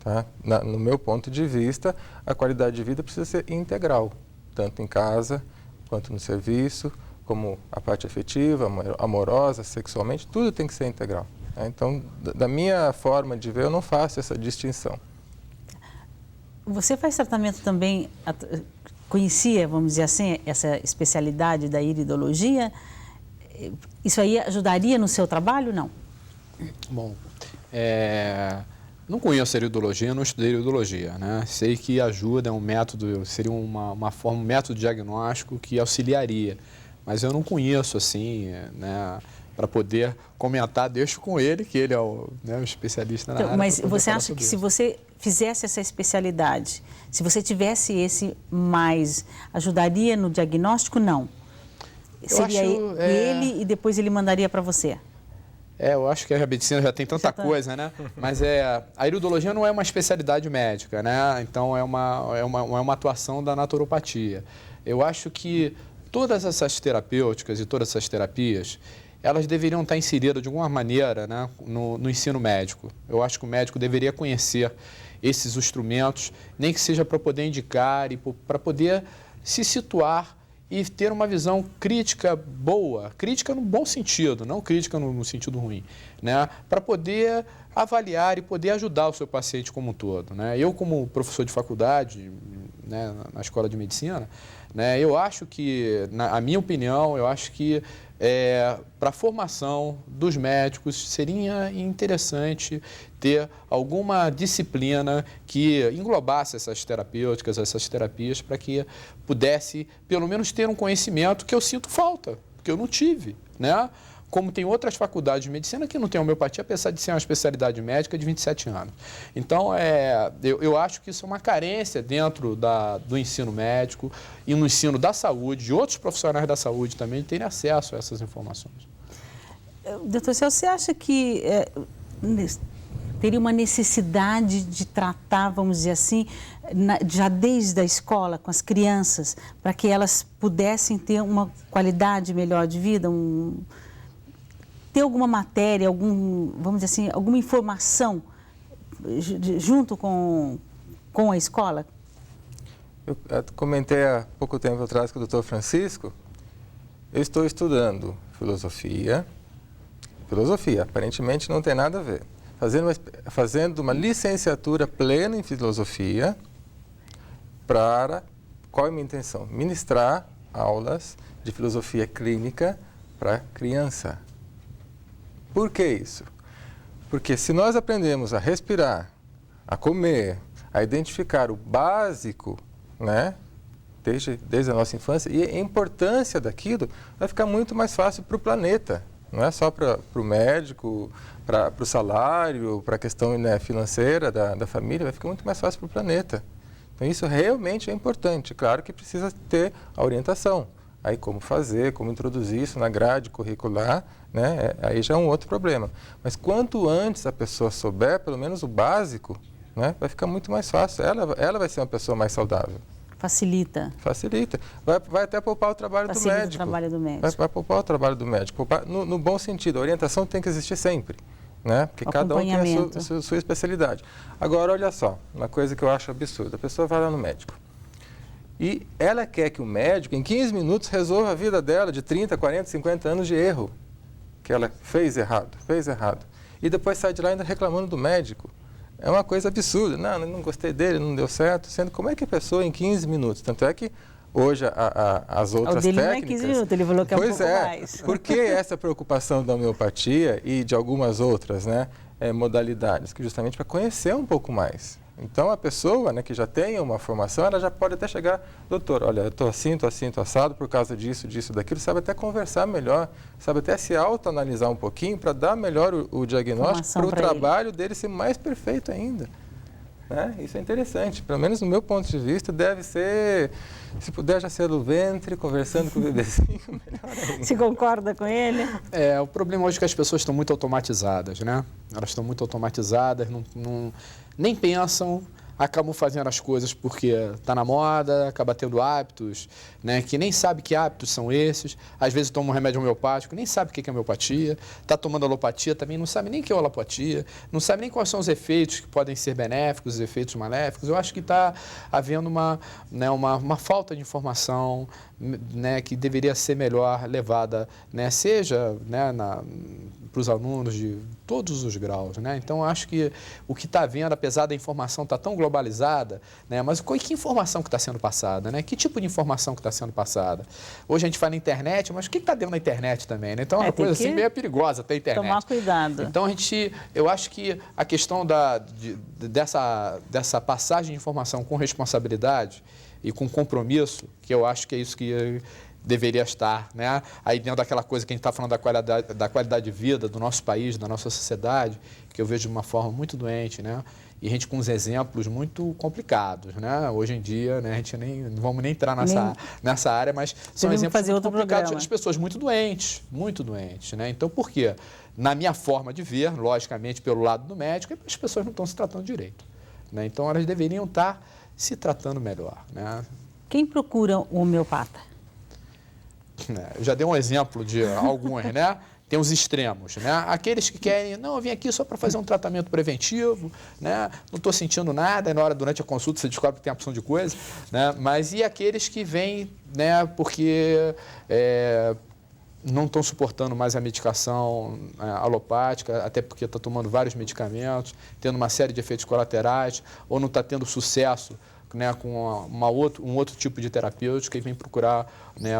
tá? No meu ponto de vista, a qualidade de vida precisa ser integral, tanto em casa quanto no serviço, como a parte afetiva, amorosa, sexualmente, tudo tem que ser integral. Então, da minha forma de ver, eu não faço essa distinção. Você faz tratamento também, conhecia, vamos dizer assim, essa especialidade da iridologia? Isso aí ajudaria no seu trabalho, não? Bom, não conheço a iridologia, não estudei iridologia, né? Sei que ajuda, é um método, seria uma forma, um método diagnóstico que auxiliaria, mas eu não conheço assim, né? Para poder comentar, deixo com ele, que ele é o especialista na área. Mas você acha que se você fizesse essa especialidade, se você tivesse esse mais, ajudaria no diagnóstico? Não. Seria ele e depois ele mandaria para você? Eu acho que a medicina já tem tanta coisa, né? Mas a iridologia não é uma especialidade médica, né? Então é uma atuação da naturopatia. Eu acho que todas essas terapêuticas e todas essas terapias, elas deveriam estar inseridas de alguma maneira, né, no ensino médico. Eu acho que o médico deveria conhecer esses instrumentos, nem que seja para poder indicar e para poder se situar e ter uma visão crítica boa, crítica no bom sentido, não crítica no sentido ruim, né, para poder avaliar e poder ajudar o seu paciente como um todo, né? Eu, como professor de faculdade, né, na escola de medicina, né, eu acho que, na minha opinião, eu acho que para a formação dos médicos seria interessante ter alguma disciplina que englobasse essas terapêuticas, essas terapias, para que pudesse, pelo menos, ter um conhecimento que eu sinto falta, que eu não tive, né? Como tem outras faculdades de medicina que não tem homeopatia, apesar de ser uma especialidade médica de 27 anos. Então, eu acho que isso é uma carência dentro do ensino médico e no ensino da saúde, de outros profissionais da saúde também, de terem acesso a essas informações. Doutor Celso, você acha que teria uma necessidade de tratar, vamos dizer assim, já desde a escola, com as crianças, para que elas pudessem ter uma qualidade melhor de vida, ter alguma matéria, vamos dizer assim, alguma informação junto com a escola? Eu comentei há pouco tempo atrás com o Dr. Francisco, eu estou estudando filosofia, aparentemente não tem nada a ver, fazendo uma licenciatura plena em filosofia para, qual é a minha intenção? Ministrar aulas de filosofia clínica para criança. Por que isso? Porque se nós aprendemos a respirar, a comer, a identificar o básico, né, desde a nossa infância, e a importância daquilo, vai ficar muito mais fácil para o planeta. Não é só para o médico, para o salário, para a questão, né, financeira da família, vai ficar muito mais fácil para o planeta. Então isso realmente é importante. Claro que precisa ter a orientação. Aí como fazer, como introduzir isso na grade curricular, né, aí já é um outro problema. Mas quanto antes a pessoa souber, pelo menos o básico, né, vai ficar muito mais fácil. Ela vai ser uma pessoa mais saudável. Facilita. Facilita. Vai até poupar o trabalho do médico. Facilita o trabalho do médico. Vai poupar o trabalho do médico. No bom sentido, a orientação tem que existir sempre, né? Porque cada um tem a sua especialidade. Agora, olha só, uma coisa que eu acho absurda. A pessoa vai lá no médico e ela quer que o médico, em 15 minutos, resolva a vida dela de 30, 40, 50 anos de erro que ela fez errado. E depois sai de lá ainda reclamando do médico. É uma coisa absurda. Não gostei dele, não deu certo. Sendo como é que a pessoa em 15 minutos? Tanto é que hoje as outras técnicas... não é 15 minutos, ele falou que é um pouco mais. Por que essa preocupação da homeopatia e de algumas outras, né, modalidades? Que justamente para conhecer um pouco mais. Então a pessoa, né, que já tem uma formação, ela já pode até chegar, doutor, olha, eu estou assim, estou assado por causa disso, daquilo, sabe até conversar melhor, sabe até se autoanalisar um pouquinho para dar melhor o diagnóstico, para o trabalho dele ser mais perfeito ainda. Né? Isso é interessante, pelo menos no meu ponto de vista, deve ser, se puder já ser do ventre, conversando com o bebezinho, melhor ainda. Você concorda com ele? O problema hoje é que as pessoas estão muito automatizadas, né? Elas estão muito automatizadas, nem pensam, acabam fazendo as coisas porque está na moda, acaba tendo hábitos, né, que nem sabe que hábitos são esses, às vezes toma um remédio homeopático, nem sabe o que é homeopatia, está tomando alopatia também, não sabe nem o que é alopatia, não sabe nem quais são os efeitos que podem ser benéficos, os efeitos maléficos. Eu acho que está havendo uma falta de informação, né, que deveria ser melhor levada, né, seja, né, para os alunos de todos os graus, né? Então, acho que o que está havendo, apesar da informação estar tão globalizada, né, mas que informação que está sendo passada, né? Que tipo de informação que está sendo passada? Hoje a gente fala na internet, mas o que está dentro da internet também, né? Então, é uma coisa assim meio perigosa até a internet. Tomar cuidado. Então, eu acho que a questão dessa passagem de informação com responsabilidade e com compromisso, que eu acho que é isso que deveria estar, né? Aí dentro daquela coisa que a gente está falando da qualidade de vida do nosso país, da nossa sociedade, que eu vejo de uma forma muito doente, né? E a gente com uns exemplos muito complicados, né? Hoje em dia, né, a gente não vamos nem entrar nessa área, mas são exemplos muito complicados de pessoas muito doentes, né? Então, por quê? Na minha forma de ver, logicamente, pelo lado do médico, as pessoas não estão se tratando direito, né? Então, elas deveriam estar se tratando melhor, né? Quem procura o homeopata? Eu já dei um exemplo de alguns, né? Tem os extremos, né? Aqueles que querem, não, eu vim aqui só para fazer um tratamento preventivo, né? Não estou sentindo nada, e durante a consulta você descobre que tem uma opção de coisa, né? Mas e aqueles que vêm, né, porque não estão suportando mais a medicação alopática, até porque está tomando vários medicamentos, tendo uma série de efeitos colaterais, ou não está tendo sucesso, né, com um outro tipo de terapêutica e vem procurar, né,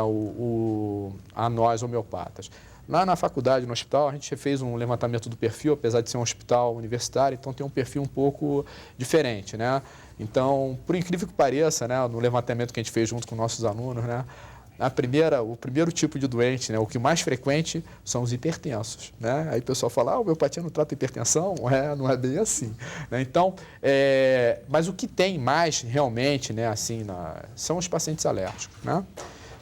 a nós homeopatas. Lá na faculdade, no hospital, a gente fez um levantamento do perfil, apesar de ser um hospital universitário, então tem um perfil um pouco diferente, né? Então, por incrível que pareça, né, no levantamento que a gente fez junto com nossos alunos, né, o primeiro tipo de doente, né, o que mais frequente são os hipertensos, né? Aí o pessoal fala, a homeopatia não trata hipertensão? Não é bem assim, né? Então, mas o que tem mais realmente, né, assim, são os pacientes alérgicos, né?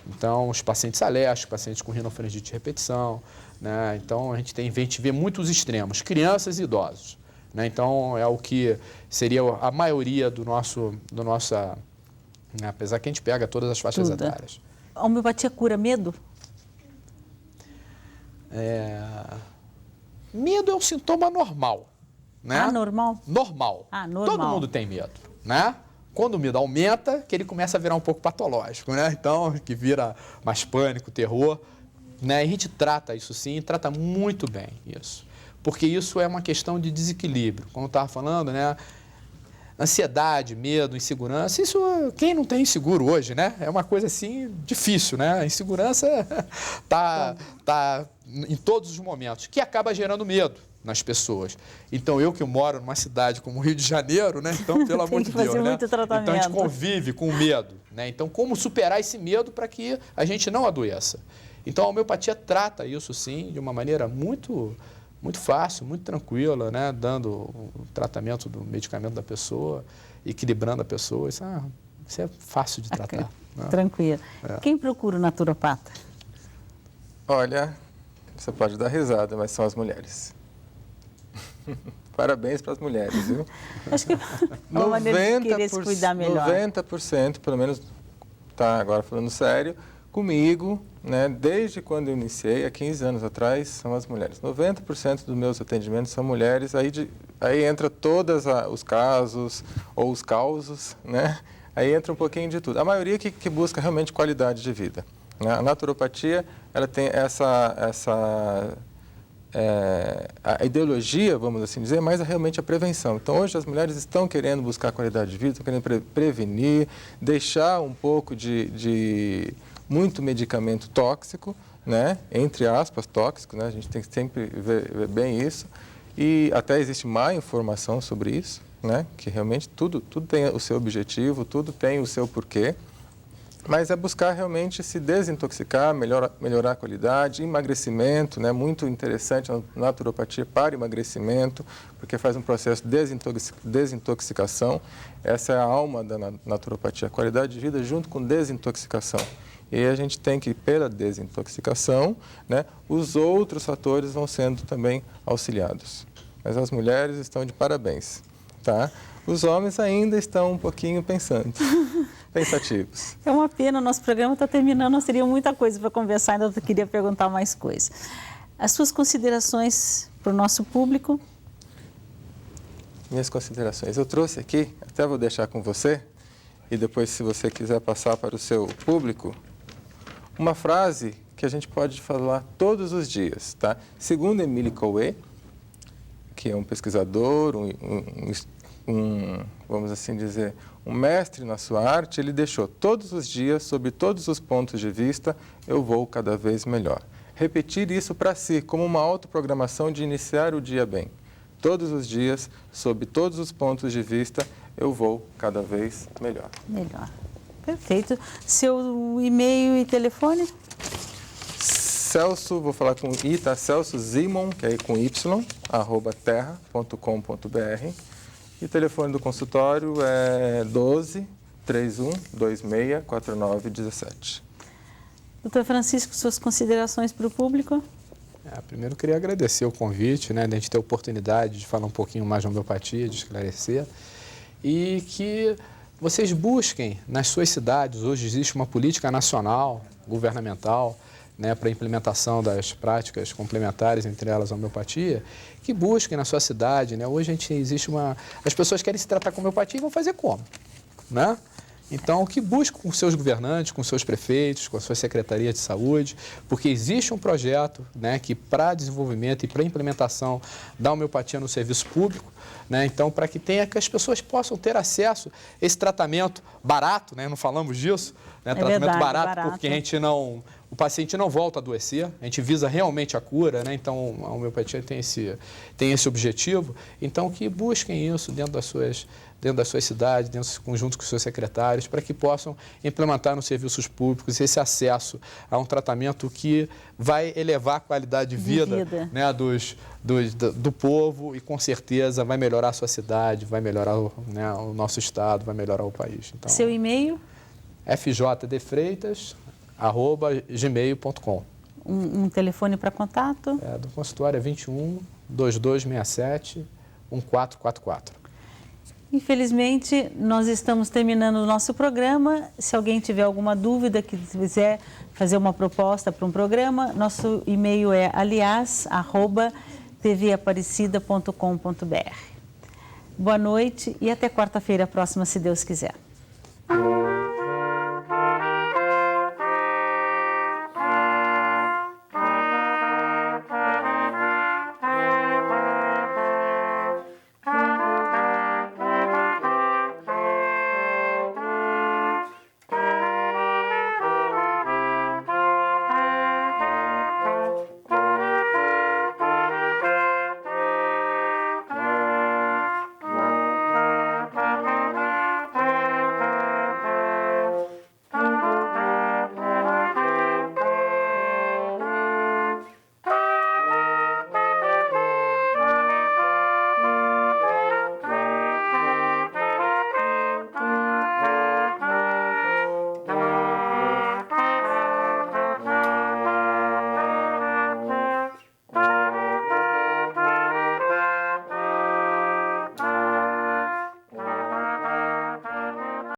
Então, os pacientes alérgicos, pacientes com rinofringite de repetição, né? Então, a gente vê muitos extremos, crianças e idosos, né? Então, é o que seria a maioria do nosso né, apesar que a gente pega todas as faixas etárias. A homeopatia cura medo? Medo é um sintoma normal, né? Anormal? Normal. Normal. Todo mundo tem medo, né? Quando o medo aumenta, que ele começa a virar um pouco patológico, né? Então, que vira mais pânico, terror, né? E a gente trata isso sim, trata muito bem isso. Porque isso é uma questão de desequilíbrio. Como eu estava falando, né? Ansiedade, medo, insegurança, isso quem não tem inseguro hoje, né? É uma coisa assim difícil, né? A insegurança tá em todos os momentos, que acaba gerando medo nas pessoas. Então, eu que moro numa cidade como o Rio de Janeiro, né? Então, pelo amor de Deus, né? Então, a gente convive com o medo, né? Então, como superar esse medo para que a gente não adoeça? Então, a homeopatia trata isso, sim, de uma maneira muito fácil, muito tranquila, né? Dando o tratamento do medicamento da pessoa, equilibrando a pessoa. Isso é fácil de tratar. Né? Tranquilo. Quem procura o naturopata? Olha, você pode dar risada, mas são as mulheres. Parabéns para as mulheres, viu? Acho que é uma maneira de querer se cuidar melhor. 90%, pelo menos, tá agora falando sério, comigo, né, desde quando eu iniciei, há 15 anos atrás, são as mulheres. 90% dos meus atendimentos são mulheres, aí entra todos os casos ou os causos, né? Aí entra um pouquinho de tudo. A maioria que busca realmente qualidade de vida. Né? A naturopatia, ela tem a ideologia, vamos assim dizer, mas é realmente a prevenção. Então, hoje as mulheres estão querendo buscar qualidade de vida, estão querendo prevenir, deixar um pouco de muito medicamento tóxico, né? Entre aspas, tóxico, né? A gente tem que sempre ver bem isso. E até existe má informação sobre isso, né? Que realmente tudo tem o seu objetivo, tudo tem o seu porquê. Mas é buscar realmente se desintoxicar, melhorar a qualidade, emagrecimento, né? Muito interessante a naturopatia para emagrecimento, porque faz um processo de desintoxicação. Essa é a alma da naturopatia, a qualidade de vida junto com desintoxicação. E a gente tem que, pela desintoxicação, né? Os outros fatores vão sendo também auxiliados. Mas as mulheres estão de parabéns, tá? Os homens ainda estão um pouquinho pensativos. É uma pena, o nosso programa está terminando, nós teríamos muita coisa para conversar, ainda queria perguntar mais coisas. As suas considerações para o nosso público? Minhas considerações. Eu trouxe aqui, até vou deixar com você, e depois, se você quiser passar para o seu público, uma frase que a gente pode falar todos os dias, tá? Segundo Emile Coué, que é um pesquisador, vamos assim dizer, um mestre na sua arte, ele deixou todos os dias, sob todos os pontos de vista, eu vou cada vez melhor. Repetir isso para si, como uma autoprogramação de iniciar o dia bem. Todos os dias, sob todos os pontos de vista, eu vou cada vez melhor. Melhor. Perfeito. Seu e-mail e telefone? Celso, vou falar com I, tá? Celso Zimon, que é com Y, @terra.com.br. E o telefone do consultório é 12 31 26 49 17. Doutor Francisco, suas considerações para o público? Primeiro, eu queria agradecer o convite, né, de a gente ter a oportunidade de falar um pouquinho mais de homeopatia, de esclarecer. E que vocês busquem nas suas cidades, hoje existe uma política nacional, governamental, né, para a implementação das práticas complementares, entre elas a homeopatia, que busquem na sua cidade, né? Hoje as pessoas querem se tratar com homeopatia e vão fazer como, né? Então, que busque com seus governantes, com seus prefeitos, com a sua secretaria de saúde, porque existe um projeto, né, que para desenvolvimento e para implementação da homeopatia no serviço público, né, então, para que as pessoas possam ter acesso a esse tratamento barato, né, não falamos disso, né, tratamento barato, porque o paciente não volta a adoecer, a gente visa realmente a cura, né, então a homeopatia tem esse objetivo, então que busquem isso dentro das suas cidades, junto com os seus secretários, para que possam implementar nos serviços públicos esse acesso a um tratamento que vai elevar a qualidade de vida. Né, do povo e, com certeza, vai melhorar a sua cidade, vai melhorar o nosso estado, vai melhorar o país. Então, seu e-mail? fjdefreitas@gmail.com. Um telefone para contato? Do consultório é 21 2267 1444. Infelizmente, nós estamos terminando o nosso programa. Se alguém tiver alguma dúvida, que quiser fazer uma proposta para um programa, nosso e-mail é aliás@tvaparecida.com.br. Boa noite e até quarta-feira próxima, se Deus quiser.